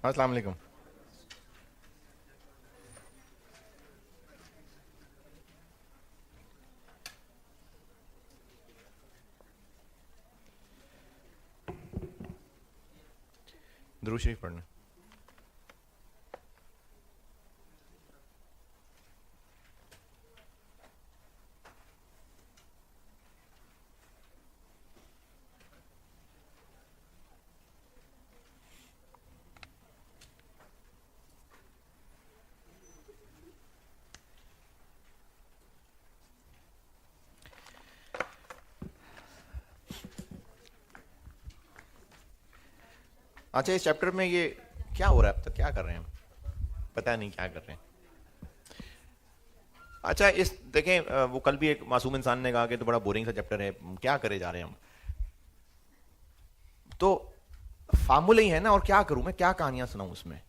अस्सलाम वालेकुम। दुरूद शरीफ पढ़ना। अच्छा, इस चैप्टर में ये क्या हो रहा है अब तक? क्या कर रहे हैं हम? पता नहीं क्या कर रहे हैं। अच्छा, इस देखें, वो कल भी एक मासूम इंसान ने कहा कि तो बड़ा बोरिंग सा चैप्टर है, क्या करे जा रहे हैं हम? तो फार्मूले ही है ना, और क्या करूं मैं, क्या कहानियां सुनाऊं उसमें?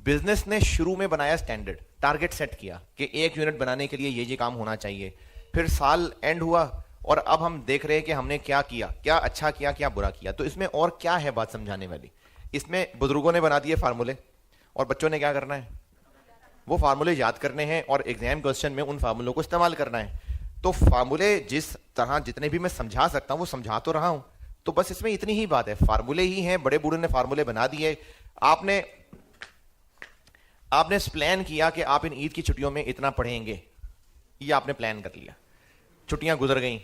बिजनेस ने शुरू में बनाया स्टैंडर्ड, टारगेट सेट किया कि 1 यूनिट बनाने के लिए ये काम होना चाहिए। फिर साल एंड हुआ और अब हम देख रहे हैं कि हमने क्या किया, क्या अच्छा किया, क्या बुरा किया। तो इसमें और क्या है बात समझाने वाली? इसमें बुजुर्गों ने बना दिए फार्मूले और बच्चों ने क्या करना है? वो फार्मूले याद करने हैं और एग्जाम क्वेश्चन में उन फार्मूलों को इस्तेमाल करना है। तो फार्मूले जिस तरह जितने भी मैं समझा सकता हूं वो समझा तो रहा हूं। तो बस इसमें इतनी ही बात है, फार्मूले ही हैं, बड़े बूढ़े ने फार्मूले बना दिए। आपने आपने प्लान किया कि आप इन ईद की छुट्टियों में इतना पढ़ेंगे, ये आपने प्लान कर लिया। छुट्टियां गुजर गई,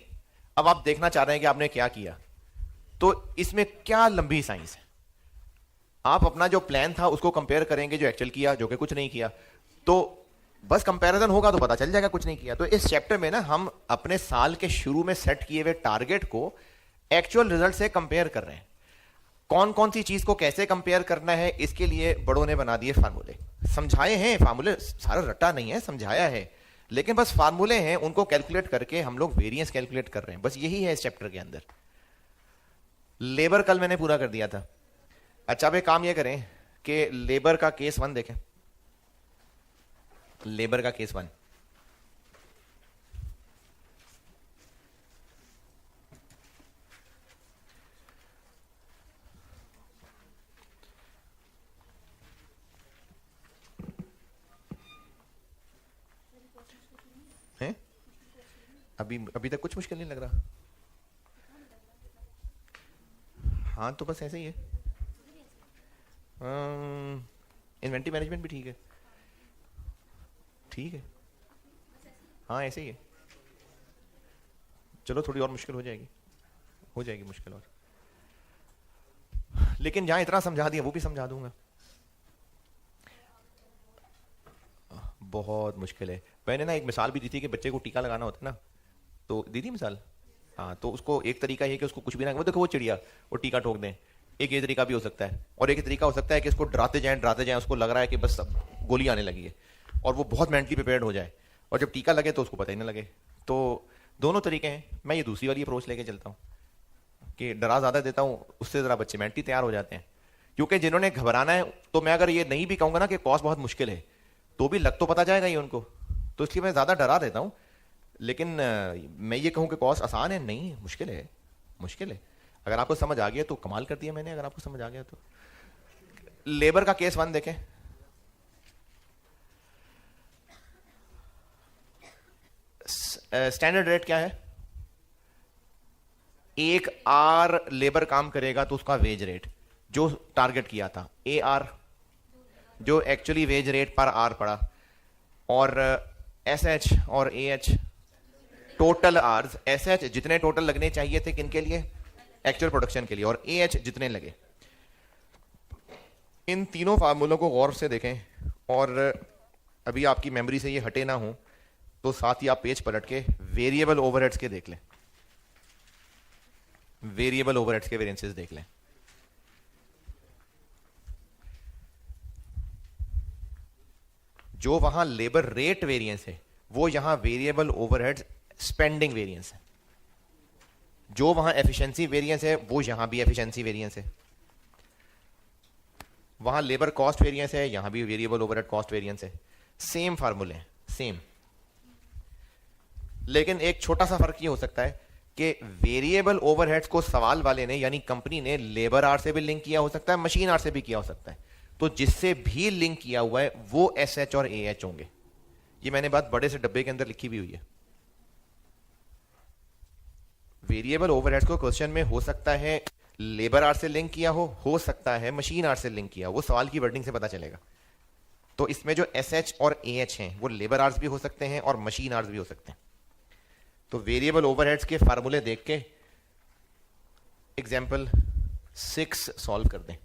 अब आप देखना चाह रहे हैं कि आपने क्या किया। तो इसमें क्या लंबी साइंस है? आप अपना जो प्लान था उसको कंपेयर करेंगे जो एक्चुअल किया, जो कि कुछ नहीं किया। तो बस कंपैरिजन होगा तो पता चल जाएगा कुछ नहीं किया। तो इस चैप्टर में ना हम अपने साल के शुरू में सेट किए हुए टारगेट को एक्चुअल रिजल्ट से कंपेयर कर रहे हैं। कौन कौन सी चीज को कैसे कंपेयर करना है, इसके लिए बड़ों ने बना दिए फार्मूले। समझाए हैं फार्मूले, सारा रट्टा नहीं है, समझाया है, लेकिन बस फार्मूले हैं, उनको कैलकुलेट करके हम लोग वेरिएंस कैलकुलेट कर रहे हैं। बस यही है इस चैप्टर के अंदर। लेबर कल मैंने पूरा कर दिया था। अच्छा, अब एक काम ये करें कि लेबर का केस 1 देखें। लेबर का केस 1। है अभी अभी तक कुछ मुश्किल नहीं लग रहा? हाँ, तो बस ऐसे ही है। इन्वेंटरी मैनेजमेंट भी ठीक है, ठीक है। हाँ, ऐसे ही है। चलो थोड़ी और मुश्किल हो जाएगी, हो जाएगी मुश्किल और, लेकिन जहां इतना समझा दिया वो भी समझा दूंगा। बहुत मुश्किल है। मैंने ना एक मिसाल भी दी थी कि बच्चे को टीका लगाना होता है ना, तो दी थी मिसाल। हाँ, तो उसको एक तरीका ये कि उसको कुछ भी ना, वो देखो वो चिड़िया, वो टीका ठोक दें। एक ये तरीका भी हो सकता है, और एक तरीका हो सकता है कि इसको डराते जाएं, उसको लग रहा है कि बस अब गोली आने लगी है, और वो बहुत मेंटली प्रिपेयर्ड हो जाए, और जब टीका लगे तो उसको पता ही ना लगे। तो दोनों तरीके हैं। मैं ये दूसरी वाली अप्रोच लेके चलता हूँ कि डरा ज़्यादा देता हूँ, उससे ज़रा बच्चे मेंटली तैयार हो जाते हैं। क्योंकि जिन्होंने घबराना है, तो मैं अगर ये नहीं भी कहूँगा ना कि कॉस बहुत मुश्किल है, तो भी लग तो पता जाएगा ये उनको। तो इसलिए मैं ज़्यादा डरा देता हूँ। लेकिन मैं ये कहूँ कि कॉस आसान है, नहीं, मुश्किल है, मुश्किल है। अगर आपको समझ आ गया तो कमाल कर दिया मैंने, अगर आपको समझ आ गया तो। लेबर का केस 1 देखें। स्टैंडर्ड रेट क्या है? 1 आर लेबर काम करेगा तो उसका वेज रेट जो टारगेट किया था, AR, जो एक्चुअली वेज रेट पर आर पड़ा, और SH और AH टोटल आर्स। SH जितने टोटल लगने चाहिए थे किन के लिए? एक्चुअल प्रोडक्शन के लिए, और AH जितने लगे। इन तीनों फार्मूलों को गौर से देखें, और अभी आपकी मेमोरी से ये हटे ना हो तो साथ ही आप पेज पलट के वेरिएबल ओवरहेड्स के देख लें, वेरिएबल ओवरहेड्स के वेरिएंसेस देख लें। जो वहां लेबर रेट वेरिएंस है वो यहां वेरिएबल ओवरहेड स्पेंडिंग वेरिएंस है। जो वहां एफिशिएंसी वेरिएंस है वो यहां भी एफिशिएंसी वेरिएंस है। वहां लेबर कॉस्ट वेरिएंस है, यहां भी वेरिएबल ओवरहेड कॉस्ट वेरिएंस है। सेम फार्मूले हैं, सेम। लेकिन एक छोटा सा फर्क ये हो सकता है कि वेरिएबल ओवरहेड्स को सवाल वाले ने यानी कंपनी ने लेबर आर से भी लिंक किया हो सकता है, मशीन आर से भी किया हो सकता है। तो जिससे भी लिंक किया हुआ है वो एस एच और ए एच होंगे। ये मैंने बात बड़े से डब्बे के अंदर लिखी भी हुई है। वेरिएबल ओवरहेड्स को क्वेश्चन में हो सकता है लेबर आर से लिंक किया हो सकता है मशीन आर से लिंक किया हो, वो सवाल की वर्डिंग से पता चलेगा। तो इसमें जो एस एच और ए एच हैं वो लेबर आर्स भी हो सकते हैं और मशीन आर्स भी हो सकते हैं। तो वेरिएबल ओवरहेड्स के फार्मूले देख के एग्जाम्पल 6 सॉल्व कर दें।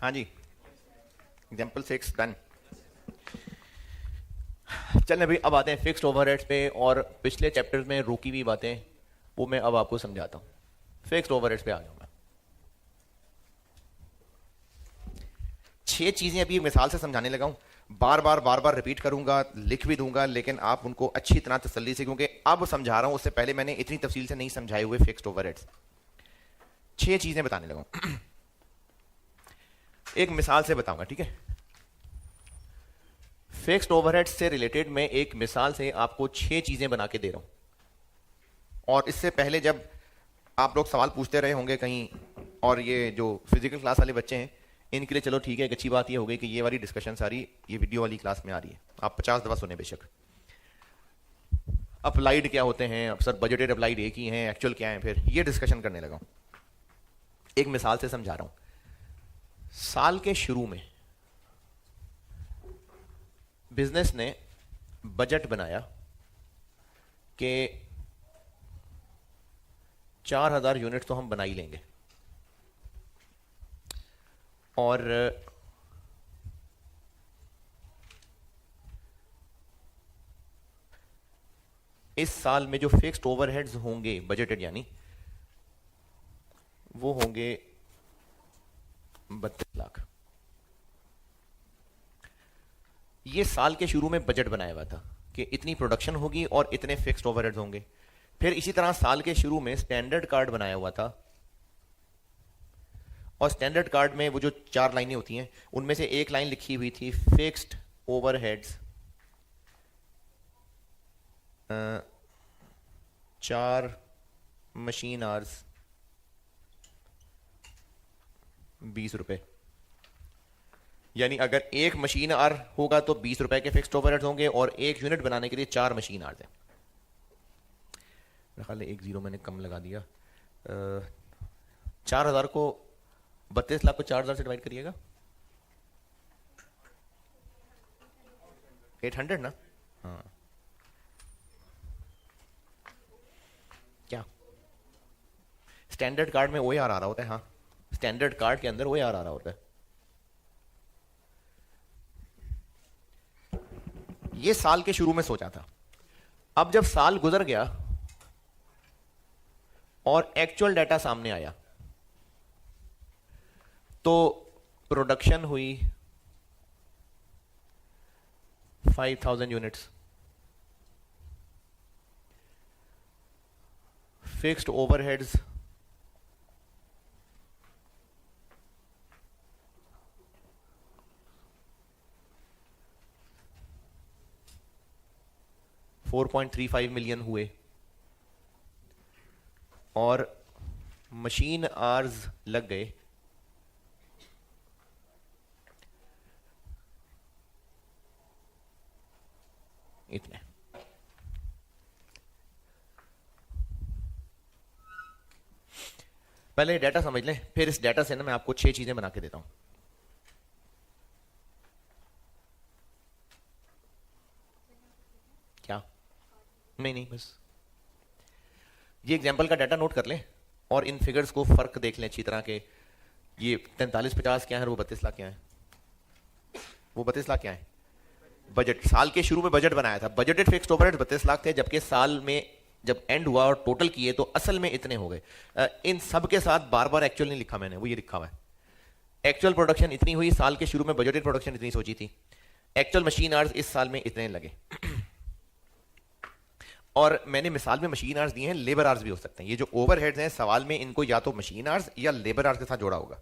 हाँ जी, एग्जाम्पल 6 डन। चलें भाई, अब आते हैं फिक्स्ड ओवरहेड्स पे, और पिछले चैप्टर में रुकी हुई बातें वो मैं अब आपको समझाता हूँ। फिक्स्ड ओवरहेड्स पे आ गया मैं। 6 चीजें अभी मिसाल से समझाने लगा हूं, बार बार रिपीट करूंगा, लिख भी दूंगा, लेकिन आप उनको अच्छी तरह तसल्ली से, क्योंकि अब समझा रहा हूं, उससे पहले मैंने इतनी तफसील से नहीं समझाए हुए फिक्स्ड ओवरहेड्स। 6 चीजें बताने लगा हूं। एक मिसाल से बताऊंगा, ठीक है। फिक्स्ड ओवरहेड्स से रिलेटेड मैं एक मिसाल से आपको 6 चीजें बना के दे रहा हूं। और इससे पहले जब आप लोग सवाल पूछते रहे होंगे कहीं, और ये जो फिजिकल क्लास वाले बच्चे हैं इनके लिए चलो ठीक है, एक अच्छी बात ये हो गई कि ये वाली डिस्कशन सारी ये वीडियो वाली क्लास में आ रही है, आप 50 दफा सुने बेशक। अप्लाइड क्या होते हैं, अब सर बजटेड अप्लाइड एक ही हैं, एक्चुअल क्या है, फिर ये डिस्कशन करने लगा हूं। एक मिसाल से समझा रहा हूं। साल के शुरू में बिजनेस ने बजट बनाया कि 4000 यूनिट तो हम बना ही लेंगे, और इस साल में जो फिक्स्ड ओवरहेड्स होंगे बजटेड, यानी वो होंगे 32 लाख। ये साल के शुरू में बजट बनाया हुआ था कि इतनी प्रोडक्शन होगी और इतने फिक्स्ड ओवरहेड्स होंगे। फिर इसी तरह साल के शुरू में स्टैंडर्ड कार्ड बनाया हुआ था, और स्टैंडर्ड कार्ड में वो जो 4 लाइनें होती हैं उनमें से एक लाइन लिखी हुई थी फिक्स्ड ओवरहेड्स 4 मशीन आवर्स 20 रुपए। यानी अगर एक मशीन आवर होगा तो 20 रुपए के फिक्स्ड ओवरहेड्स होंगे, और एक यूनिट बनाने के लिए 4 मशीन आवर्स है। मेरा ख्याल है 1 जीरो मैंने कम लगा दिया। 4000 को 32 लाख को 4000 से डिवाइड करिएगा, 800 ना। हाँ, क्या स्टैंडर्ड कार्ड में OAR आ रहा होता है? हाँ, स्टैंडर्ड कार्ड के अंदर OAR आ रहा होता है। ये साल के शुरू में सोचा था। अब जब साल गुजर गया और एक्चुअल डाटा सामने आया, तो प्रोडक्शन हुई 5000 यूनिट्स, फिक्स्ड ओवरहेड्स 4.35 मिलियन हुए, और मशीन आवर्स लग गए इतने। पहले डाटा समझ लें, फिर इस डाटा से ना मैं आपको 6 चीजें बना के देता हूं। क्या? नहीं, बस ये एग्जांपल का डाटा नोट कर लें, और इन फिगर्स को फर्क देख लें अच्छी तरह के। ये 4350 क्या है, वो 32 लाख क्या है? वो 32 लाख क्या है? बजट, साल के शुरू में बजट बनाया था, बजटेड फिक्स्ड ओवरहेड 32 लाख थे, जबकि साल में जब एंड हुआ और टोटल किए तो असल में इतने हो गए। इन सब के साथ बार बार एक्चुअल नहीं लिखा मैंने, वो ये लिखा हुआ है एक्चुअल प्रोडक्शन इतनी हुई, साल के शुरू में बजटेड प्रोडक्शन इतनी सोची थी, एक्चुअल मशीन आवर्स इस साल में इतने लगे। और मैंने मिसाल में मशीन आवर्स दिए हैं, लेबर आवर्स भी हो सकते हैं। ये जो ओवरहेड्स हैं सवाल में, इनको या तो मशीन आवर्स या लेबर आवर्स के साथ जोड़ा होगा।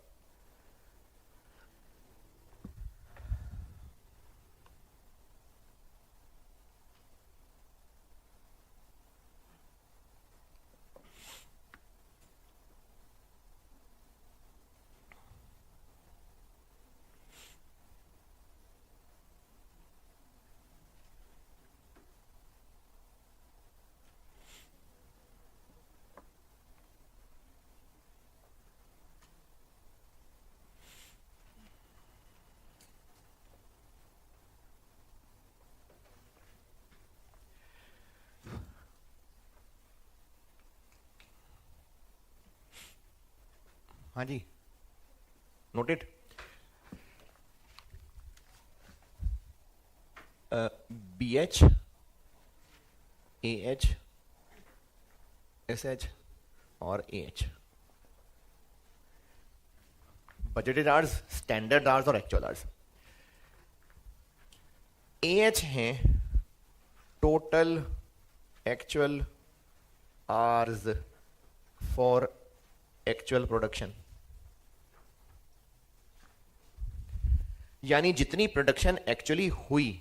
हाँ जी, noted. B H, A H, S H और A H. Budgeted hours, standard hours और एक्चुअल आवर्स। ए एच है total actual hours for actual production, यानी जितनी प्रोडक्शन एक्चुअली हुई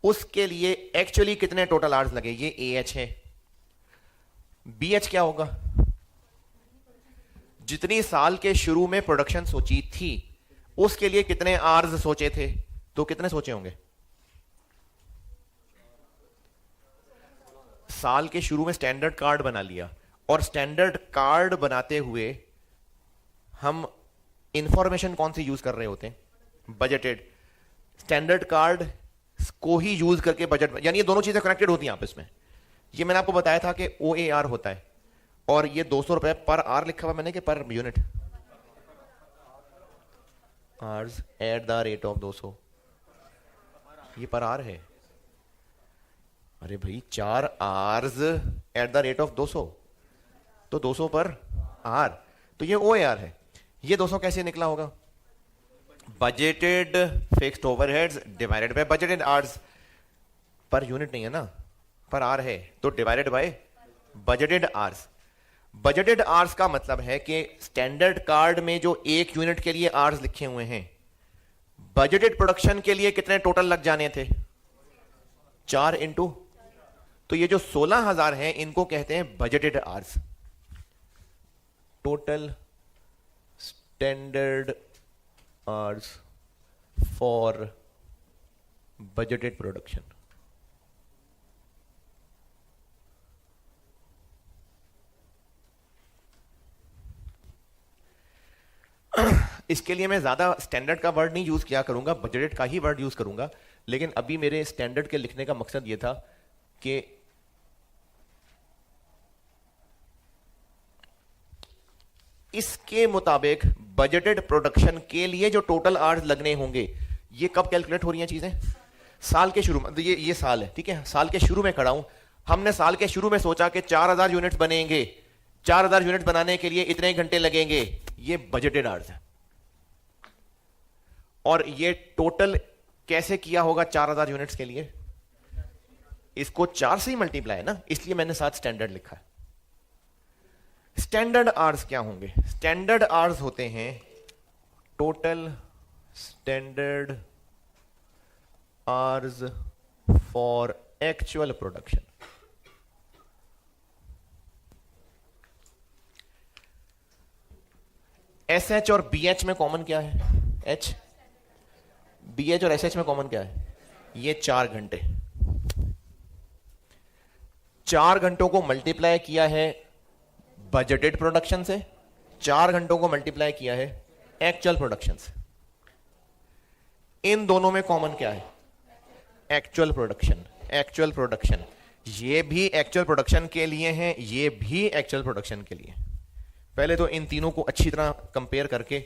उसके लिए एक्चुअली कितने टोटल आवर्स लगे, ये ए एच है। बी एच क्या होगा, जितनी साल के शुरू में प्रोडक्शन सोची थी उसके लिए कितने आवर्स सोचे थे, तो कितने सोचे होंगे? साल के शुरू में स्टैंडर्ड कार्ड बना लिया, और स्टैंडर्ड कार्ड बनाते हुए हम इंफॉर्मेशन कौन सी यूज कर रहे होते हैं? बजटेड। स्टैंडर्ड कार्ड को ही यूज करके बजट, यानी ये दोनों चीजें कनेक्टेड होती हैं आपस में। ये मैंने आपको बताया था कि ओ ए आर होता है, और ये 200 रुपए पर आर लिखा हुआ मैंने कि per unit, ares at the rate of 200, ये पर आर है। अरे भाई 4 ares at the rate of 200, तो 200 पर आर, तो ये ओ ए आर है। ये 200 कैसे निकला होगा? Budgeted fixed overheads divided by budgeted hours. Per unit नहीं है ना, पर आर है, तो divided by budgeted hours. Budgeted hours का मतलब है कि स्टैंडर्ड कार्ड में जो 1 यूनिट के लिए आवर्स लिखे हुए हैं, बजटेड प्रोडक्शन के लिए कितने टोटल लग जाने थे? 4 इंटू, तो ये जो 16,000 है इनको कहते हैं budgeted hours. Total standard hours for budgeted production. इसके लिए मैं ज्यादा स्टैंडर्ड का वर्ड नहीं यूज किया करूंगा, बजटेड का ही वर्ड यूज करूंगा। लेकिन अभी मेरे स्टैंडर्ड के लिखने का मकसद यह था कि इसके मुताबिक बजटेड प्रोडक्शन के लिए जो टोटल आवर्स लगने होंगे, ये कब कैलकुलेट हो रही हैं चीजें? साल के शुरू में। तो ये साल है, ठीक है, साल के शुरू में खड़ा हूं। हमने साल के शुरू में सोचा कि 4,000 यूनिट्स बनेंगे, 4,000 यूनिट बनाने के लिए इतने घंटे लगेंगे, ये बजटेड आवर्स है। और ये टोटल कैसे किया होगा 4,000 यूनिट्स के लिए? इसको 4 से ही मल्टीप्लाई है ना, इसलिए मैंने साथ स्टैंडर्ड लिखा है। स्टैंडर्ड आवर्स क्या होंगे? स्टैंडर्ड आवर्स होते हैं total standard hours for actual production. S H और बी एच में कॉमन क्या है? एच, बी एच और एस एच में कॉमन क्या है? ये 4 घंटे। 4 घंटों को मल्टीप्लाई किया है बजटेड प्रोडक्शन से, 4 घंटों को मल्टीप्लाई किया है एक्चुअल प्रोडक्शन से। इन दोनों में कॉमन क्या है? Actual production. एक्चुअल प्रोडक्शन, ये भी एक्चुअल प्रोडक्शन के लिए है, ये भी एक्चुअल प्रोडक्शन के लिए। पहले तो इन तीनों को अच्छी तरह कंपेयर करके,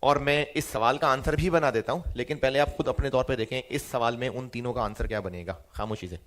और मैं इस सवाल का आंसर भी बना देता हूं, लेकिन पहले आप खुद अपने तौर पे देखें इस सवाल में उन तीनों का आंसर क्या बनेगा, खामोशी से।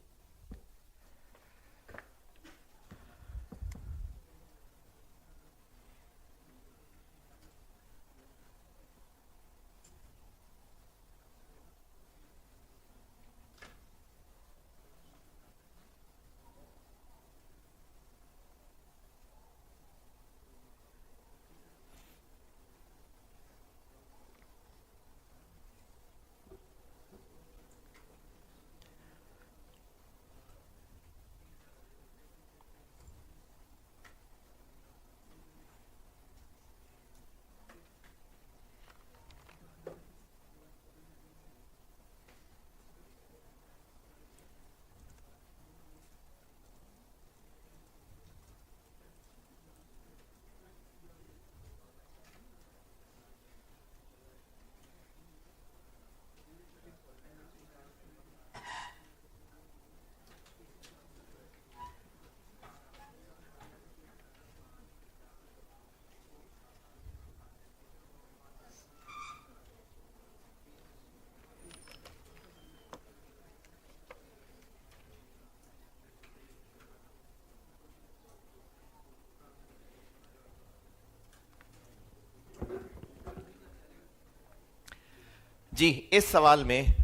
जी इस सवाल में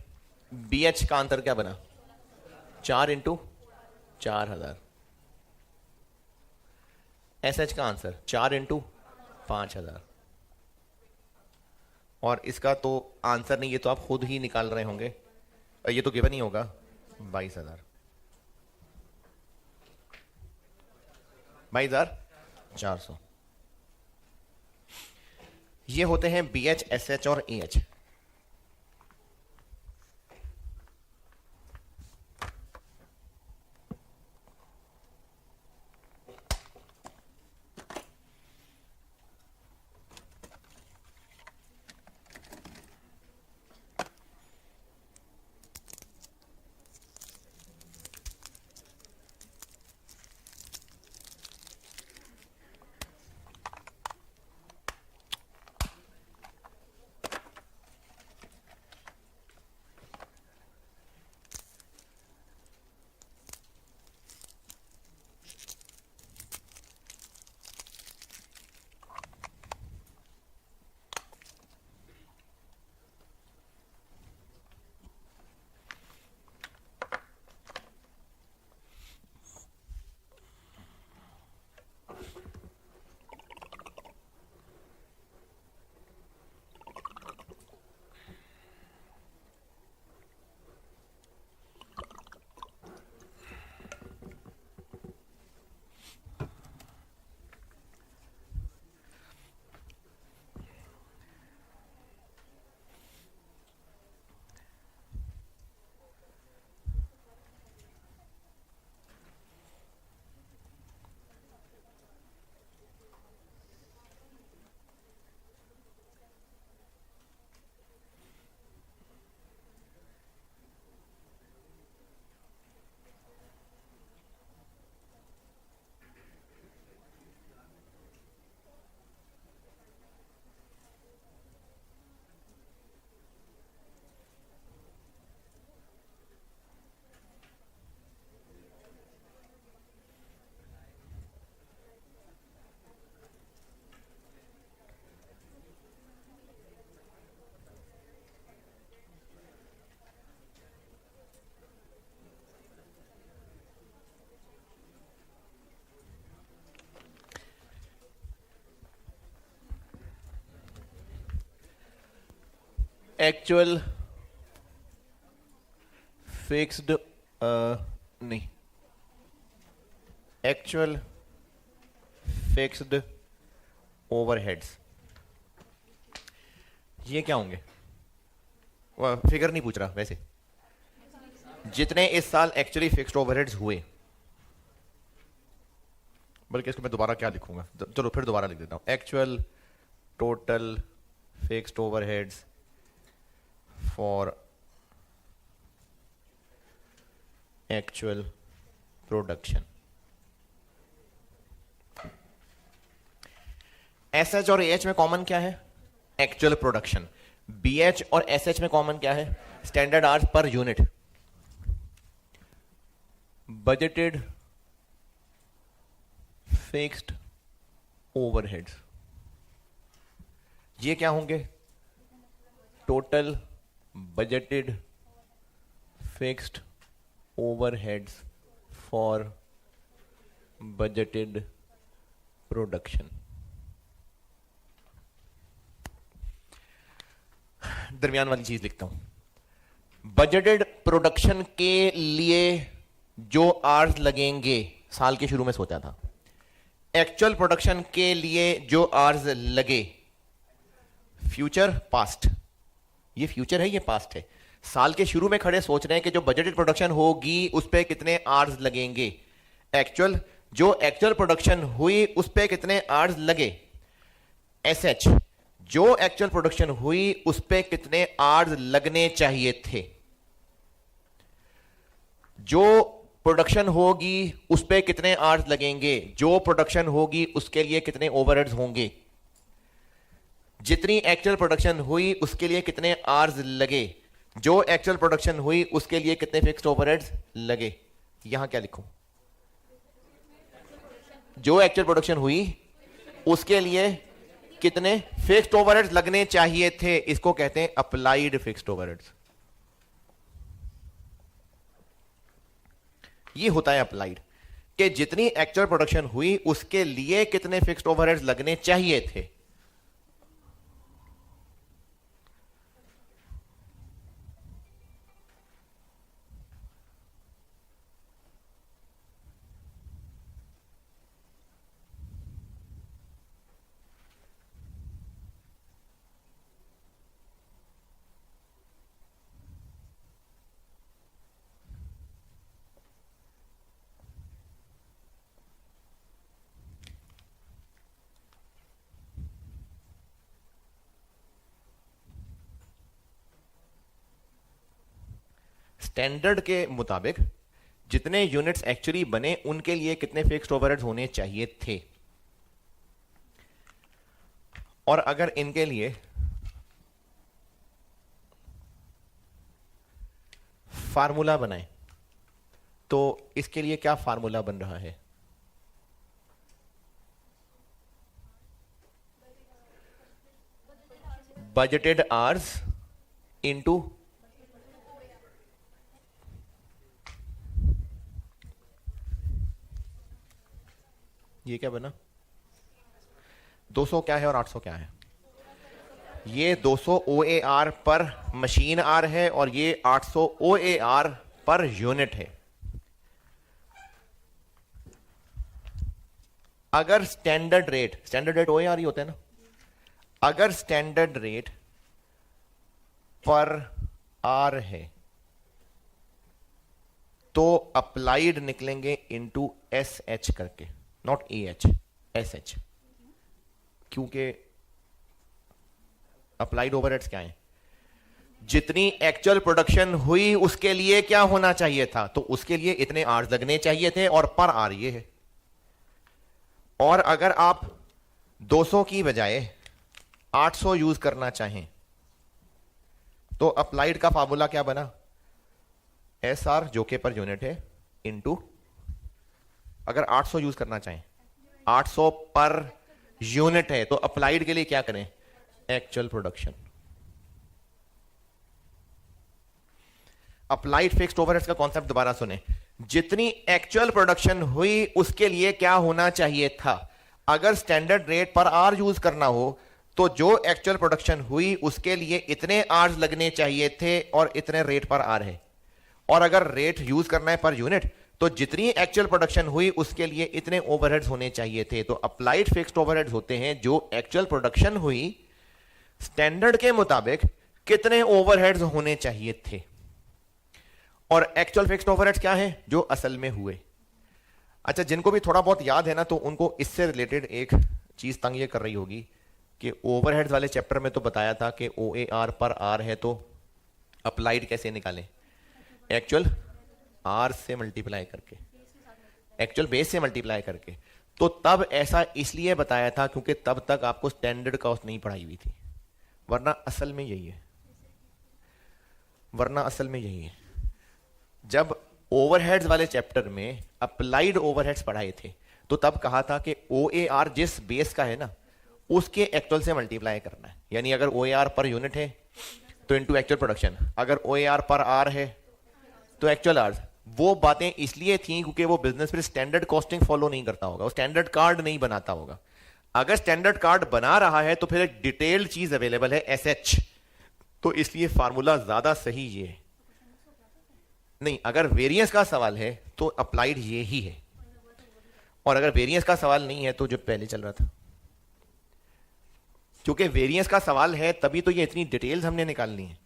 BH का आंसर क्या बना? 4 इंटू 4000। SH का आंसर 4 इंटू 5000। और इसका तो आंसर नहीं, ये तो आप खुद ही निकाल रहे होंगे, ये तो गिवन ही होगा 22,000। 22,400। ये होते हैं BH, SH और AH। एक्चुअल फिक्स्ड नहीं, एक्चुअल फिक्स्ड ओवरहेड्स, ये क्या होंगे? फिगर नहीं पूछ रहा, वैसे जितने इस साल एक्चुअली फिक्स्ड ओवरहेड्स हुए, बल्कि इसको मैं दोबारा क्या लिखूंगा, चलो फिर दोबारा लिख देता हूं। Actual total fixed overheads for actual production. SH और AH में कॉमन क्या है? Actual production. BH और SH में कॉमन क्या है? Standard hours per unit. Budgeted fixed overheads, ये क्या होंगे? Total budgeted fixed overheads for budgeted production. दरमियान वाली चीज लिखता हूं। बजटेड प्रोडक्शन के लिए जो आवर्स लगेंगे, साल के शुरू में सोचा था। एक्चुअल प्रोडक्शन के लिए जो आवर्स लगे, फ्यूचर पास्ट, ये फ्यूचर है, ये पास्ट है। साल के शुरू में खड़े सोच रहे हैं कि जो बजटेड प्रोडक्शन होगी उस पे कितने आवर्स लगेंगे। एक्चुअल, जो एक्चुअल प्रोडक्शन हुई उस पे कितने आवर्स लगे। SH, जो एक्चुअल प्रोडक्शन हुई उस पे कितने आवर्स लगने चाहिए थे। जो प्रोडक्शन होगी उस पे कितने आवर्स लगेंगे, जो प्रोडक्शन होगी उसके लिए कितने ओवरहेड्स होंगे। जितनी एक्चुअल प्रोडक्शन हुई उसके लिए कितने आवर्स लगे, जो एक्चुअल प्रोडक्शन हुई उसके लिए कितने फिक्स्ड ओवरहेड्स लगे। यहां क्या लिखूं? जो एक्चुअल प्रोडक्शन हुई उसके लिए कितने फिक्स्ड ओवरहेड्स लगने चाहिए थे, इसको कहते हैं अप्लाइड फिक्स्ड ओवरहेड्स। ये होता है अप्लाइड, कि जितनी एक्चुअल प्रोडक्शन हुई उसके लिए कितने फिक्स्ड ओवरहेड्स लगने चाहिए थे। स्टैंडर्ड के मुताबिक जितने यूनिट्स एक्चुअली बने उनके लिए कितने फिक्स्ड ओवरहेड्स होने चाहिए थे, और अगर इनके लिए फार्मूला बनाए तो इसके लिए क्या फार्मूला बन रहा है? बजटेड आवर्स इनटू ये क्या बना? 200 क्या है और 800 क्या है? ये 200 OAR पर मशीन आर है और ये 800 OAR पर यूनिट है। अगर स्टैंडर्ड रेट OAR ही होता है ना, अगर स्टैंडर्ड रेट पर आर है तो अप्लाइड निकलेंगे इनटू SH करके, नॉट AH, SH, क्योंकि अप्लाइड ओवरहेड्स क्या है? जितनी एक्चुअल प्रोडक्शन हुई उसके लिए क्या होना चाहिए था, तो उसके लिए इतने आवर्स लगने चाहिए थे, और पर आर ये है। और अगर आप 200 की बजाय 800 यूज करना चाहें तो अप्लाइड का फार्मूला क्या बना? SR जो के पर यूनिट है इनटू, अगर 800 यूज करना चाहें, 800 पर यूनिट है, तो अप्लाइड के लिए क्या करें? Actual production. Applied fixed overheads का कॉन्सेप्ट दोबारा सुने। जितनी एक्चुअल प्रोडक्शन हुई उसके लिए क्या होना चाहिए था। अगर स्टैंडर्ड रेट पर आर यूज करना हो तो जो एक्चुअल प्रोडक्शन हुई उसके लिए इतने आर्स लगने चाहिए थे और इतने रेट पर आर है। और अगर रेट यूज करना है पर यूनिट तो जितनी एक्चुअल प्रोडक्शन हुई उसके लिए इतने ओवरहेड्स होने चाहिए थे। तो अप्लाइड फिक्स्ड ओवरहेड्स होते हैं जो एक्चुअल प्रोडक्शन हुई, स्टैंडर्ड के मुताबिक कितने ओवरहेड्स होने चाहिए थे। और एक्चुअल फिक्स्ड ओवरहेड्स क्या है? जो असल में हुए। अच्छा, जिनको भी थोड़ा बहुत याद है ना तो उनको इससे रिलेटेड एक चीज तंग ये कर रही होगी कि ओवरहेड्स वाले चैप्टर में तो बताया था कि OAR पर आर है तो अप्लाइड कैसे निकालें? एक्चुअल आर से मल्टीप्लाई करके, एक्चुअल बेस से मल्टीप्लाई करके। तो तब ऐसा इसलिए बताया था क्योंकि तब तक आपको स्टैंडर्ड कॉस्ट नहीं पढ़ाई हुई थी, वरना असल में यही है। जब ओवरहेड्स वाले चैप्टर में अप्लाइड ओवरहेड्स पढ़ाए थे तो तब कहा था कि OAR जिस बेस का है ना उसके एक्चुअल से मल्टीप्लाई करना है। यानी अगर OAR पर यूनिट है तो इनटू एक्चुअल प्रोडक्शन, अगर OAR पर आर है तो एक्चुअल आवर्स। वो बातें इसलिए थी क्योंकि वो बिजनेस फिर स्टैंडर्ड कॉस्टिंग फॉलो नहीं करता होगा, वो स्टैंडर्ड कार्ड नहीं बनाता होगा। अगर स्टैंडर्ड कार्ड बना रहा है तो फिर एक डिटेल्ड चीज अवेलेबल है SH, तो इसलिए फार्मूला ज्यादा सही ये है। नहीं, अगर वेरिएंस का सवाल है तो अप्लाइड ये ही है, और अगर वेरिएंस का सवाल नहीं है तो जो पहले चल रहा था। क्योंकि वेरिएंस का सवाल है तभी तो ये इतनी डिटेल्स हमने निकालनी है।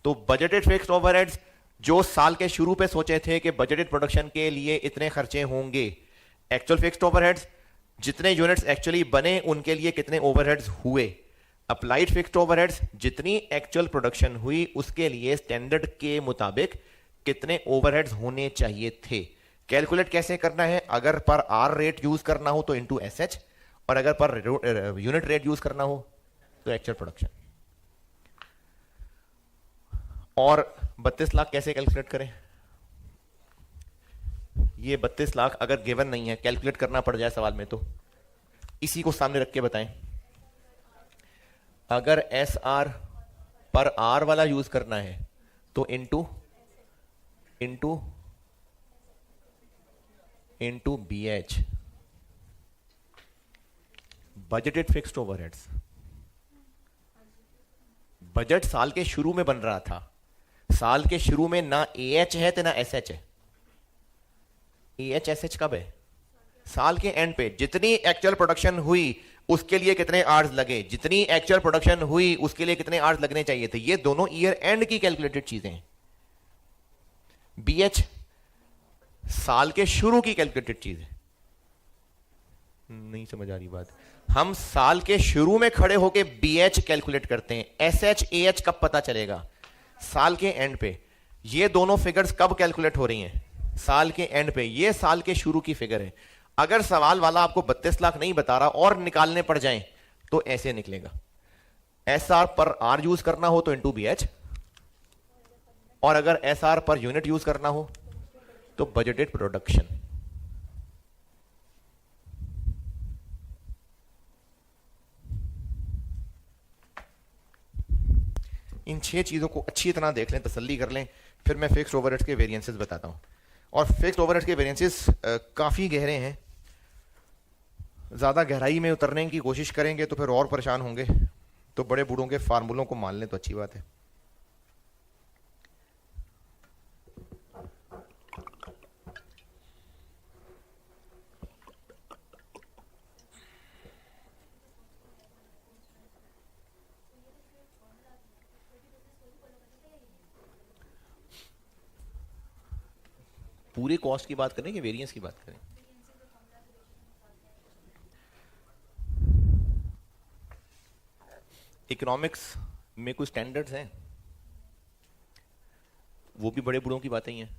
तो बजटेड फिक्स्ड ओवरहेड्स जो साल के शुरू पे सोचे थे कि बजटेड प्रोडक्शन के लिए इतने खर्चे होंगे, एक्चुअल फिक्स्ड ओवरहेड्स जितने यूनिट्स एक्चुअली बने उनके लिए कितने ओवरहेड्स हुए। अप्लाइड फिक्स्ड ओवरहेड्स जितनी एक्चुअल प्रोडक्शन हुई उसके लिए स्टैंडर्ड के मुताबिक कितने ओवरहेड्स होने चाहिए थे। कैलकुलेट कैसे करना है? अगर पर आर रेट यूज करना हो तो इनटू SH, और अगर पर यूनिट रेट यूज करना हो तो एक्चुअल प्रोडक्शन। और 32 लाख कैसे कैलकुलेट करें? ये 32 लाख अगर गिवन नहीं है, कैलकुलेट करना पड़ जाए सवाल में, तो इसी को सामने रख के बताएं। अगर एस आर पर आर वाला यूज करना है तो into into into B H, budgeted fixed overheads. Budget साल के शुरू में बन रहा था, साल के शुरू में ना ए एच है तो ना एस एच है। ए एच एस एच कब है? साल के एंड पे। जितनी एक्चुअल प्रोडक्शन हुई उसके लिए कितने आवर्स लगे, जितनी एक्चुअल प्रोडक्शन हुई उसके लिए कितने आवर्स लगने चाहिए थे। ये दोनों ईयर एंड की कैलकुलेटेड चीजें हैं। बी एच साल के शुरू की कैलकुलेटेड चीज है। नहीं समझ आ रही बात? हम साल के शुरू में खड़े होके बी एच कैलकुलेट करते हैं, एस एच ए एच कब पता चलेगा? साल के एंड पे। ये दोनों फिगर्स कब कैलकुलेट हो रही हैं? साल के एंड पे। ये साल के शुरू की फिगर है। अगर सवाल वाला आपको 32 लाख नहीं बता रहा और निकालने पड़ जाएं तो ऐसे निकलेगा। S R per are use करना हो तो इंटू बी एच, और अगर S R per unit use करना हो तो बजटेड प्रोडक्शन। इन 6 चीजों को अच्छी तरह देख लें, तसल्ली कर लें, फिर मैं फिक्स्ड ओवरहेड्स के वेरिएंसेस बताता हूं। और फिक्स्ड ओवरहेड्स के वेरिएंसेस काफी गहरे हैं, ज्यादा गहराई में उतरने की कोशिश करेंगे तो फिर और परेशान होंगे। तो बड़े बूढ़ों के फार्मूलों को मान लें तो अच्छी बात है। पूरे कॉस्ट की बात करें कि वेरिएंस की बात करें? इकोनॉमिक्स में कुछ स्टैंडर्ड्स हैं, वो भी बड़े बूढ़ों की बातें ही हैं।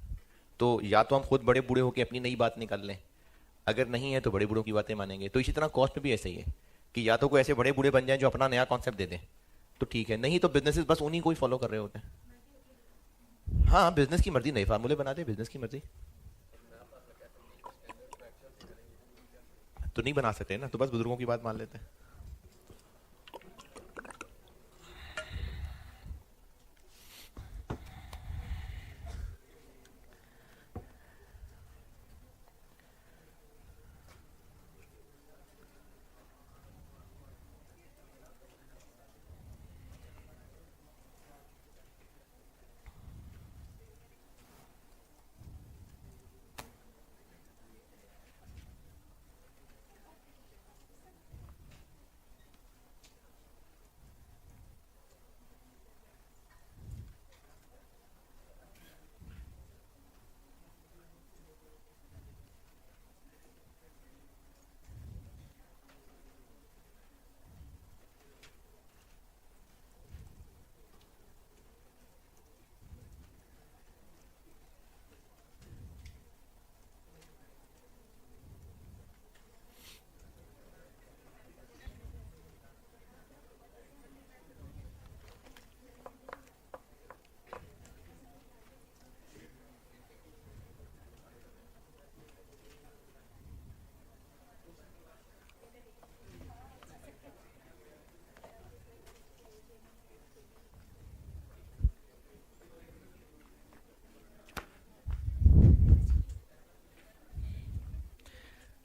तो या तो हम खुद बड़े बूढ़े होकर अपनी नई बात निकाल लें, अगर नहीं है तो बड़े बूढ़ों की बातें मानेंगे। तो इसी तरह कॉस्ट में भी ऐसे ही है कि या तो कोई ऐसे बड़े बूढ़े बन जाएं जो अपना नया कॉन्सेप्ट दे दें तो ठीक है, नहीं तो बिजनेसेस बस उन्हीं को ही फॉलो कर रहे होते हैं। हाँ, बिजनेस की मर्जी, नए फार्मूले बना दे, बिजनेस की मर्जी। तो नहीं बना सकते ना, तो बस बुजुर्गों की बात मान लेते हैं।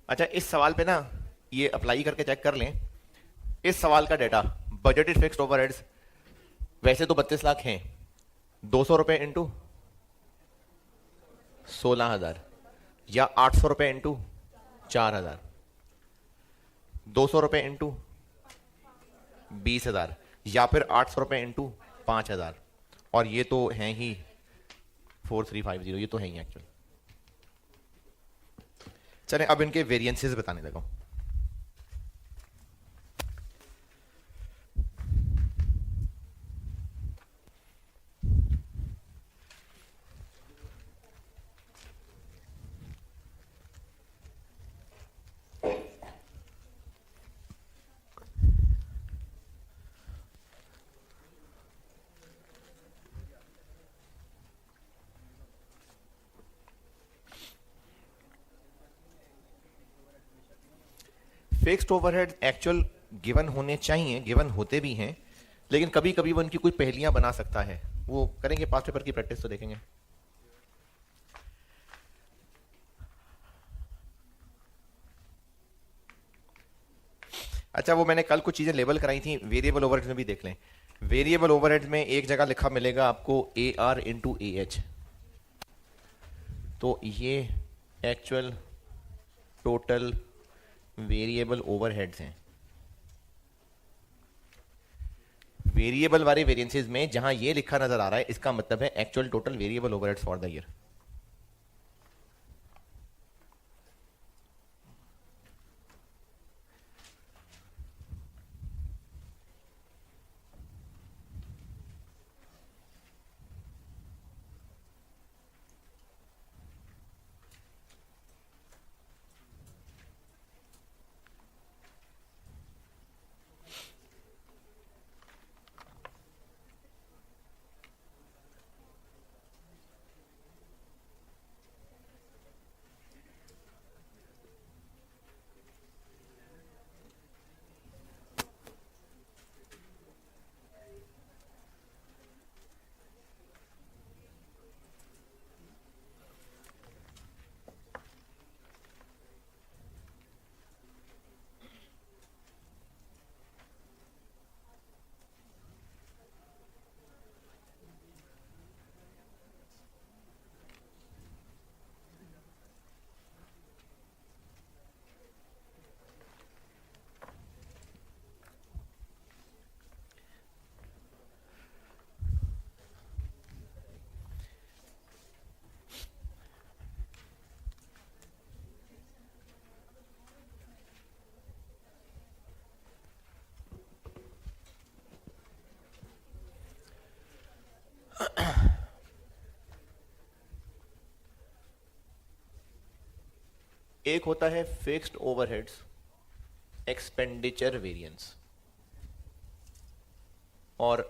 अच्छा, इस सवाल पे ना ये अप्लाई करके चेक कर लें। इस सवाल का डेटा बजटेड फिक्स्ड ओवरहेड्स वैसे तो 32 लाख हैं, 200 रुपए इंटू 16,000 या 800 रुपए इंटू 4,000, 200 रुपए इंटू 20,000 या फिर 800 रुपए इंटू 5,000। और ये तो हैं ही 4350, ये तो है ही एक्चुअल। चलें अब इनके वेरिएंसेस बताने लगा। फिक्स्ड ओवरहेड एक्चुअल गिवन होने चाहिए, गिवन होते भी हैं, लेकिन कभी कभी वो उनकी कोई पहेलियां बना सकता है। वो करेंगे, पास्ट पेपर की प्रैक्टिस तो देखेंगे। अच्छा, वो मैंने कल कुछ चीजें लेबल कराई थी, वेरिएबल ओवरहेड्स में भी देख लें। वेरिएबल ओवरहेड्स में एक जगह लिखा मिलेगा आपको AR इंटू AH, तो ये एक्चुअल टोटल वेरिएबल ओवरहेड्स हैं। वेरिएबल वाले वेरिएंसेस में जहां ये लिखा नजर आ रहा है, इसका मतलब है actual total variable overheads for the year. एक होता है फिक्स्ड ओवरहेड्स एक्सपेंडिचर वेरिएंस, और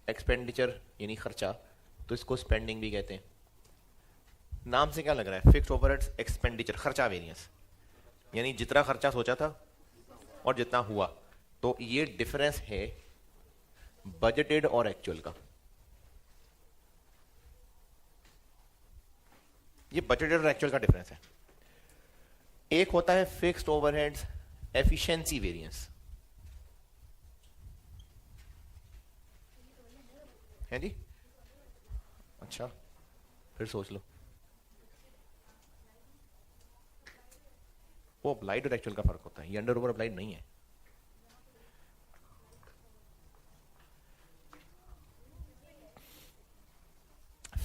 एक्सपेंडिचर यानी खर्चा, तो इसको स्पेंडिंग भी कहते हैं। नाम से क्या लग रहा है? फिक्स्ड ओवरहेड्स एक्सपेंडिचर, खर्चा वेरिएंस, यानी जितना खर्चा सोचा था और जितना हुआ। तो ये डिफरेंस है बजटेड और एक्चुअल का। ये बजटेड और एक्चुअल का डिफरेंस है। एक होता है फिक्स्ड ओवरहेड्स एफिशिएंसी वेरिएंस, है जी? अच्छा, फिर सोच लो। वो अप्लाइड और एक्चुअल का फर्क होता है, ये अंडर ओवर अप्लाइड नहीं है।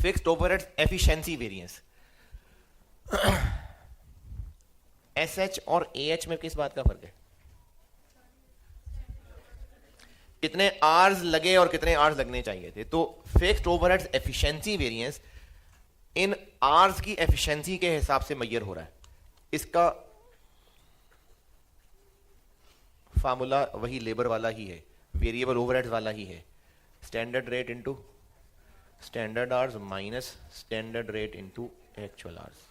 Fixed overheads efficiency variance, SH और AH में किस बात का फर्क है? कितने आवर्स लगे और कितने आवर्स लगने चाहिए थे। तो fixed overheads efficiency variance in hours की एफिशिएंसी के हिसाब से मेजर हो रहा है। इसका फार्मूला वही लेबर वाला ही है, वेरिएबल ओवरहेड्स वाला ही है। Standard rate into standard hours minus standard rate into actual hours.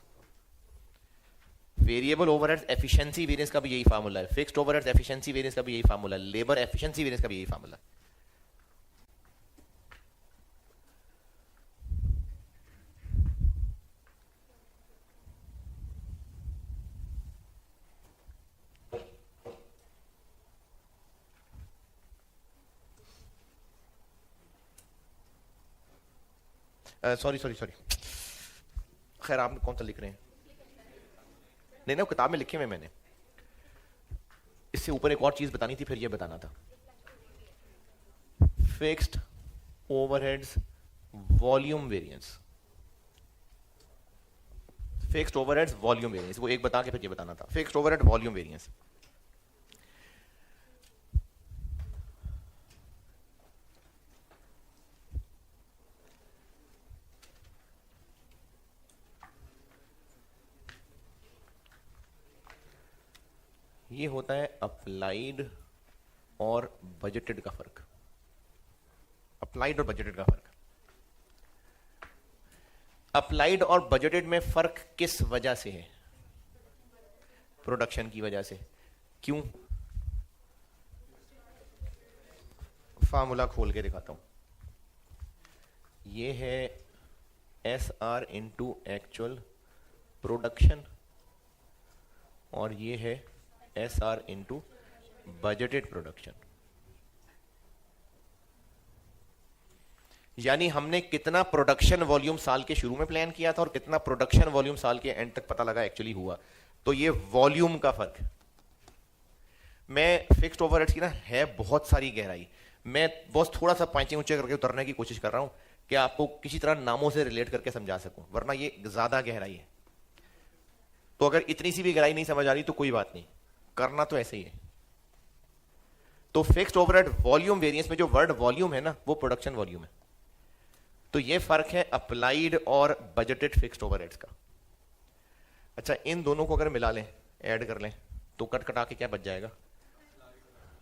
Variable overheads efficiency variance का भी यही फार्मूला है, फिक्स्ड ओवरहेड्स एफिशिएंसी वेरिएंस का भी यही फार्मूला है, लेबर एफिशिएंसी वेरिएंस का भी यही फार्मूला है। सॉरी सॉरी सॉरी, खैर आप कौन सा लिख रहे हैं? नहीं ना, किताब में लिखे हुए मैंने। इससे ऊपर एक और चीज बतानी थी, फिर ये बताना था। Fixed overheads volume variance, fixed overheads volume variance, वो एक बता के फिर ये बताना था। फिक्स्ड ओवरहेड वॉल्यूम वेरिएंस, ये होता है अप्लाइड और बजटेड का फर्क। अप्लाइड और बजटेड का फर्क। अप्लाइड और बजटेड में फर्क किस वजह से है? प्रोडक्शन की वजह से। क्यों? फार्मूला खोल के दिखाता हूं। ये है S R into actual production और ये है S R into budgeted production. यानी हमने कितना प्रोडक्शन वॉल्यूम साल के शुरू में प्लान किया था और कितना प्रोडक्शन वॉल्यूम साल के एंड तक पता लगा एक्चुअली हुआ। तो ये वॉल्यूम का फर्क है। मैं फिक्स्ड ओवरहेड्स की ना है बहुत सारी गहराई, मैं बस थोड़ा सा पैंचे ऊंचे करके उतरने की कोशिश कर रहा हूं कि आपको किसी तरह नामों से रिलेट करके समझा सकूं, वरना ये ज्यादा गहराई है। तो अगर इतनी सी भी गहराई नहीं समझ आ रही तो कोई बात नहीं, करना तो ऐसे ही है। तो फिक्स्ड ओवरहेड वॉल्यूम वेरिएंस में जो वर्ड वॉल्यूम है ना, वो प्रोडक्शन वॉल्यूम है। तो ये फर्क है अप्लाइड और बजटेड फिक्स्ड ओवरहेड्स का। अच्छा, इन दोनों को अगर मिला लें, ऐड कर लें, तो कट कटा के क्या बच जाएगा?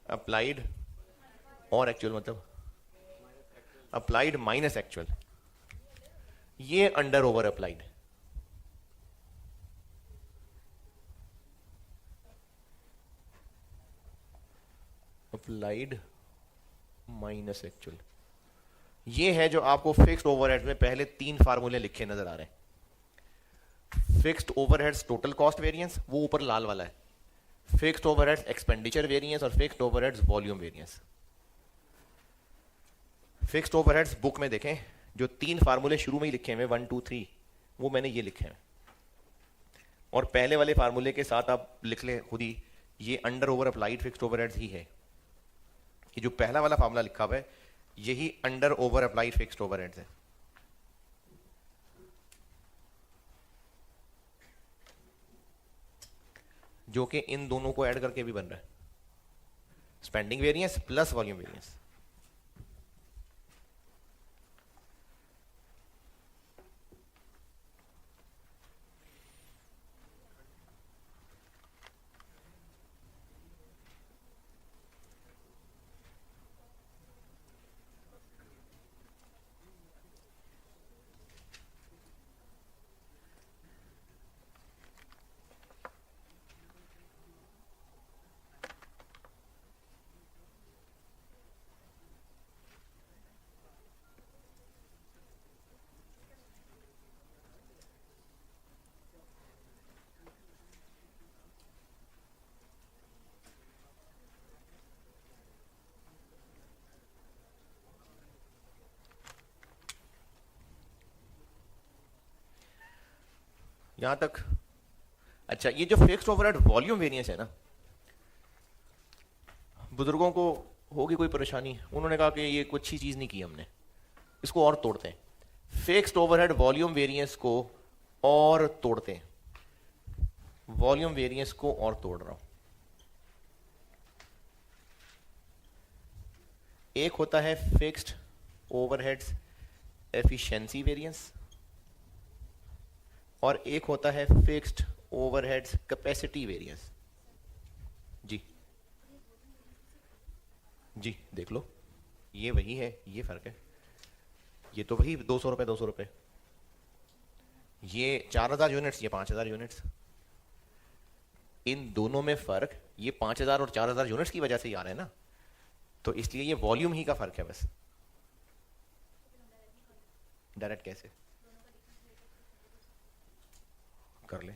अप्लाइड और एक्चुअल, मतलब अप्लाइड माइनस एक्चुअल। ये under over applied. Applied minus actual, ये है जो आपको फिक्स्ड ओवरहेड्स में पहले 3 फार्मूले लिखे नजर आ रहे हैं। Fixed overheads total cost variance, वो ऊपर लाल वाला है। फिक्स्ड ओवरहेड्स एक्सपेंडिचर वेरिएंस और fixed overheads volume variance. Fixed overheads book में देखें, जो 3 फार्मूले शुरू में ही लिखे हैं 1 2 3, वो मैंने ये लिखे हैं। और पहले वाले फार्मूले के साथ आप लिख लें खुद ही, ये under over applied fixed overheads ही है। ये जो पहला वाला फार्मूला लिखा हुआ है, यही under over applied fixed overheads है। जो कि इन दोनों को ऐड करके भी बन रहा है, spending variance plus volume variance. यहां तक अच्छा। ये जो फिक्स्ड ओवरहेड वॉल्यूम वेरिएंस है ना, बुजुर्गों को होगी कोई परेशानी, उन्होंने कहा कि ये कुछ अच्छी चीज नहीं की हमने, इसको और तोड़ते हैं। फिक्स्ड ओवरहेड वॉल्यूम वेरिएंस को और तोड़ते हैं, वॉल्यूम वेरिएंस को और तोड़ रहा हूं। एक होता है फिक्स्ड ओवरहेड्स एफिशिएंसी वेरिएंस और एक होता है फिक्स्ड ओवरहेड्स कैपेसिटी वेरिएंस। जी जी, देख लो, ये वही है, ये फर्क है। ये तो वही 200 रुपए 200 रुपए, ये 4000 यूनिट्स, ये 5000 यूनिट्स। इन दोनों में फर्क ये 5000 और 4000 यूनिट्स की वजह से ही आ रहा है ना, तो इसलिए ये वॉल्यूम ही का फर्क है बस। डायरेक्ट कैसे कर ले?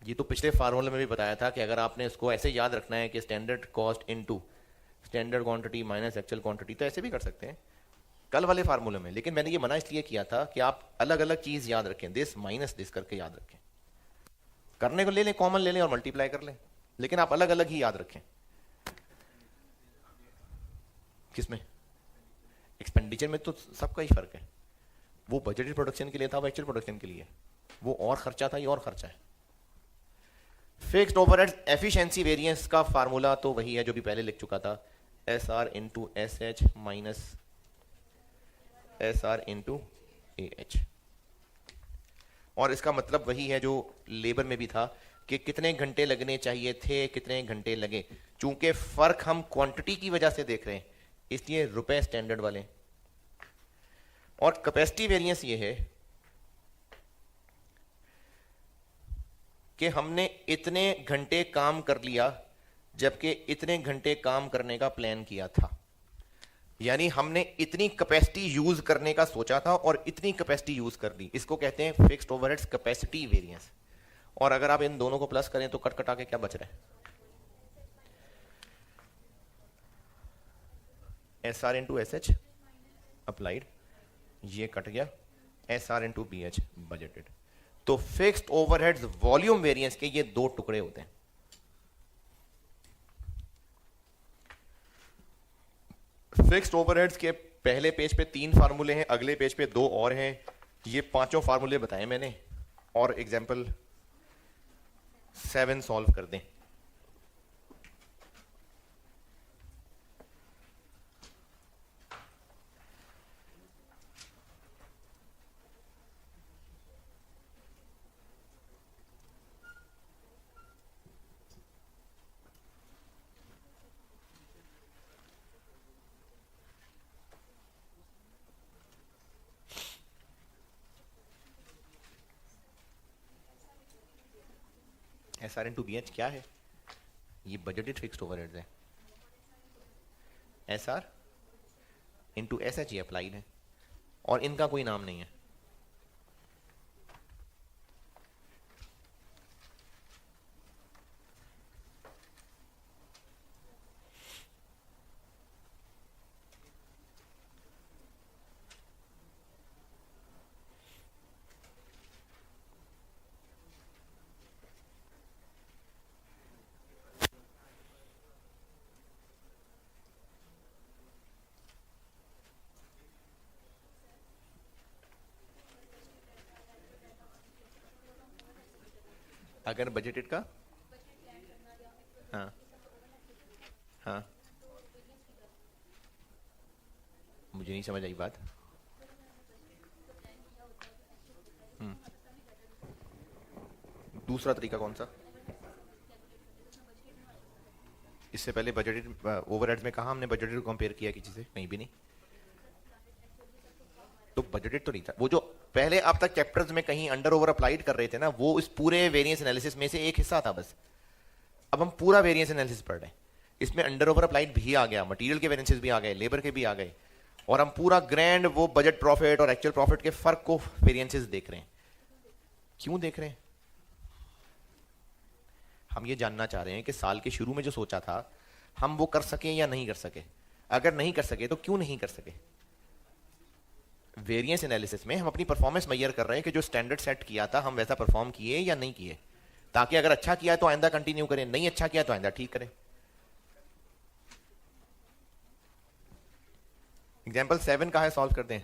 ये तो पिछले फार्मूले में भी बताया था कि अगर आपने इसको ऐसे याद रखना है कि standard cost into standard quantity minus actual quantity, तो ऐसे भी कर सकते हैं कल वाले फार्मूले में। लेकिन मैंने ये मना इसलिए किया था कि आप अलग अलग चीज याद रखें, दिस माइनस दिस करके याद रखें। करने को ले लें, कॉमन ले लें और मल्टीप्लाई कर लें, लेकिन आप अलग अलग ही याद रखें। किसमें? एक्सपेंडिचर में तो सबका ही फर्क है। वो बजटेड प्रोडक्शन के लिए था, वो एक्चुअल प्रोडक्शन के लिए, वो और खर्चा था, ये और खर्चा है। फिक्स्ड ओवरहेड्स एफिशिएंसी वेरिएंस का फार्मूला तो वही है जो भी पहले लिख चुका था, S R into S H minus S R into A H. और इसका मतलब वही है जो लेबर में भी था कि कितने घंटे लगने चाहिए थे, कितने घंटे लगे। चूंकि फर्क हम क्वांटिटी की वजह से देख रहे हैं, इसलिए रुपए स्टैंडर्ड वाले। और कैपेसिटी वेरिएंस ये है कि हमने इतने घंटे काम कर लिया जबकि इतने घंटे काम करने का प्लान किया था। यानी हमने इतनी कैपेसिटी यूज करने का सोचा था और इतनी कैपेसिटी यूज कर दी। इसको कहते हैं फिक्स्ड ओवरहेड्स कैपेसिटी वेरिएंस। और अगर आप इन दोनों को प्लस करें तो कट कटा के क्या बच रहा है? S R into S H applied, ये कट गया, S R into B H budgeted. तो फिक्स्ड ओवरहेड्स वॉल्यूम वेरिएंस के ये दो टुकड़े होते हैं। फिक्स्ड ओवरहेड्स के पहले पेज पे 3 फार्मूले हैं, अगले पेज पे 2 और हैं। ये पांचों फार्मूले बताए मैंने, और एग्जांपल 7 सॉल्व कर दें। S R into B H क्या है? ये बजटेड फिक्स्ड ओवरहेड्स है। S R into S H ये अप्लाइड है, और इनका कोई नाम नहीं है। अगर बजटेड का, हाँ हाँ, मुझे नहीं समझ आई बात। दूसरा तरीका कौन सा? इससे पहले बजटेड ओवरहेड्स में कहा हमने बजटेड को कंपेयर किया किसी से? कहीं भी नहीं। तो बजटेड तो नहीं था वो जो पहले आप तक चैप्टर्स में कहीं अंडर ओवर अप्लाइड कर रहे थे ना, वो इस पूरे वेरिएंस एनालिसिस में से एक हिस्सा था बस। अब हम पूरा वेरिएंस एनालिसिस पढ़ रहे हैं, इसमें अंडर ओवर अप्लाइड भी आ गया, मटेरियल के वेरिएंसेस भी आ गए, लेबर के भी आ गए, और हम पूरा ग्रैंड वो बजट प्रॉफिट और एक्चुअल प्रॉफिट के फर्क को वेरिएंसेस देख रहे हैं। क्यों देख रहे हैं? हम ये जानना चाह रहे हैं कि साल के शुरू में जो सोचा था हम वो कर सके या नहीं कर सके। अगर नहीं कर सके तो क्यों नहीं कर सके? वेरिएंस एनालिसिस में हम अपनी परफॉर्मेंस मेजर कर रहे हैं कि जो स्टैंडर्ड सेट किया था हम वैसा परफॉर्म किए या नहीं किए, ताकि अगर अच्छा किया तो आइंदा कंटिन्यू करें, नहीं अच्छा किया तो आइंदा ठीक करें। एग्जाम्पल 7 का है, सॉल्व कर दें।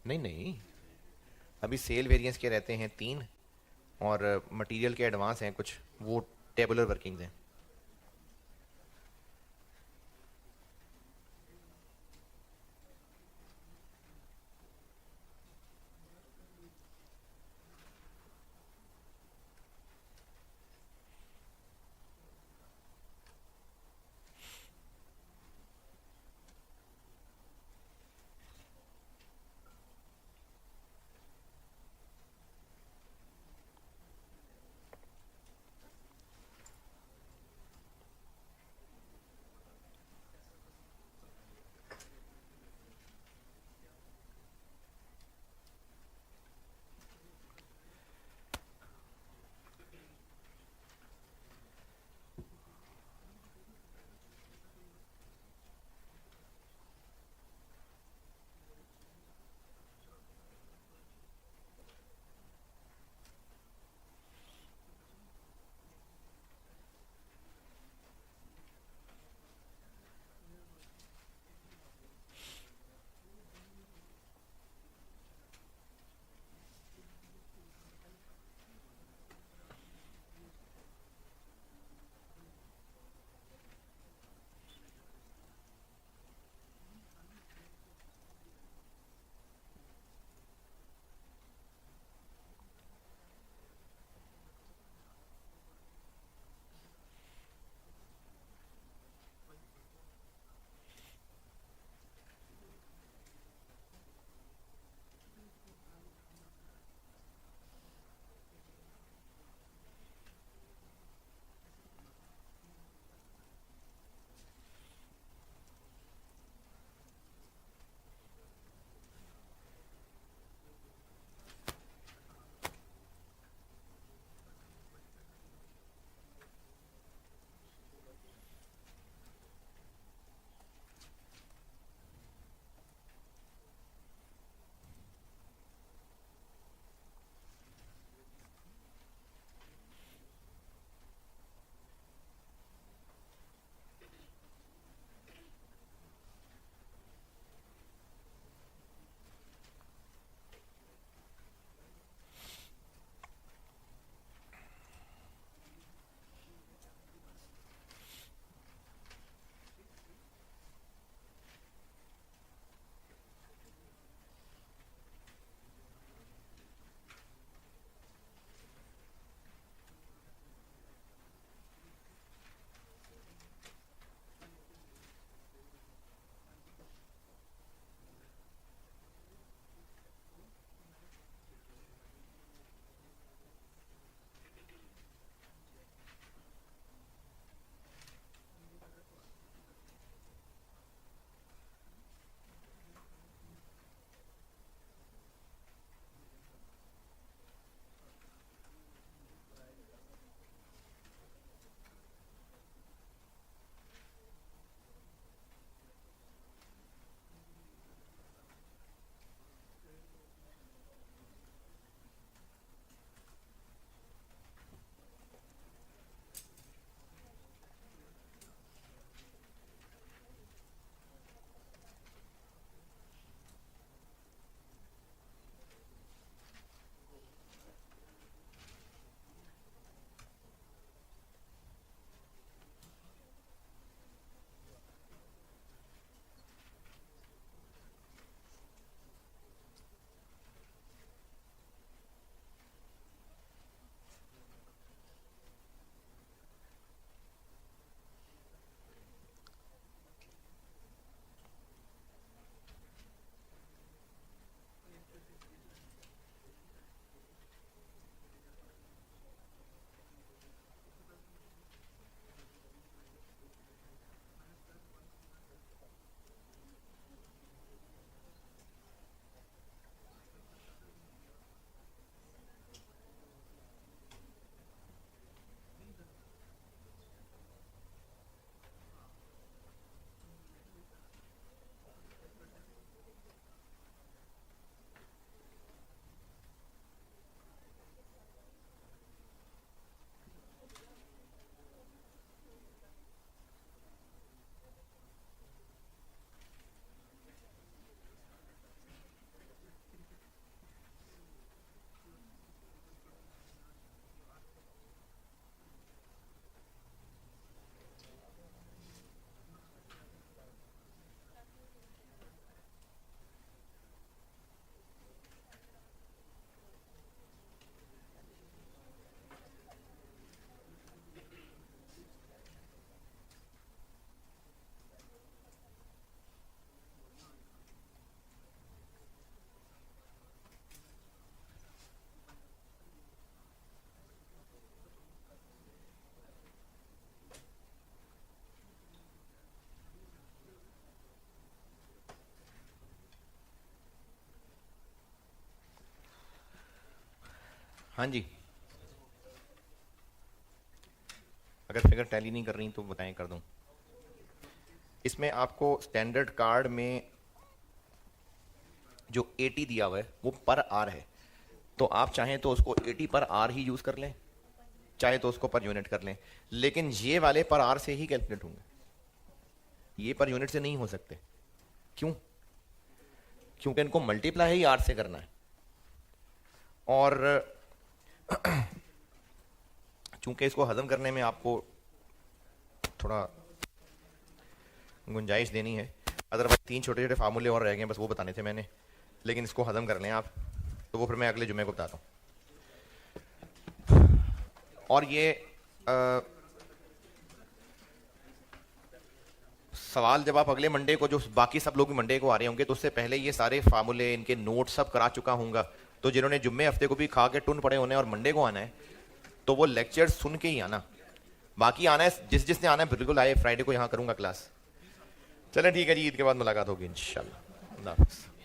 नहीं नहीं, अभी सेल वेरिएंस के रहते हैं 3, और मटेरियल के एडवांस हैं कुछ, वो टेबुलर वर्किंग्स हैं। हाँ जी, अगर फिगर टैली नहीं कर रही तो बताएं, कर दूं। इसमें आपको स्टैंडर्ड कार्ड में जो 80 दिया हुआ है वो पर आर है, तो आप चाहें तो उसको 80 पर आर ही यूज कर लें, चाहे तो उसको पर यूनिट कर लें, लेकिन ये वाले पर आर से ही कैलकुलेट होंगे, ये पर यूनिट से नहीं हो सकते। क्यों? क्योंकि इनको मल्टीप्लाई ही आर से करना है, और चूंकि इसको हजम करने में आपको थोड़ा गुंजाइश देनी है, अदरवाइज 3 छोटे छोटे फार्मूले और रह गए, बस वो बताने थे मैंने, लेकिन इसको हजम कर लें आप, तो वो फिर मैं अगले जुम्मे को बताता हूँ। और ये सवाल जब आप अगले मंडे को, जो बाकी सब लोग भी मंडे को आ रहे होंगे, तो उससे पहले ये सारे फार्मूले, इनके नोट सब करा चुका हूँगा, तो जिन्होंने जुम्मे हफ्ते को भी खा के टुन पड़े होने और मंडे को आना है, तो वो लेक्चर सुन के ही आना। बाकी आना है, जिसने आना है बिल्कुल आए, फ्राइडे को यहाँ करूँगा क्लास। चलें ठीक है जी, ईद के बाद मुलाकात होगी इंशाल्लाह। अल्लाह हाफ़िज़।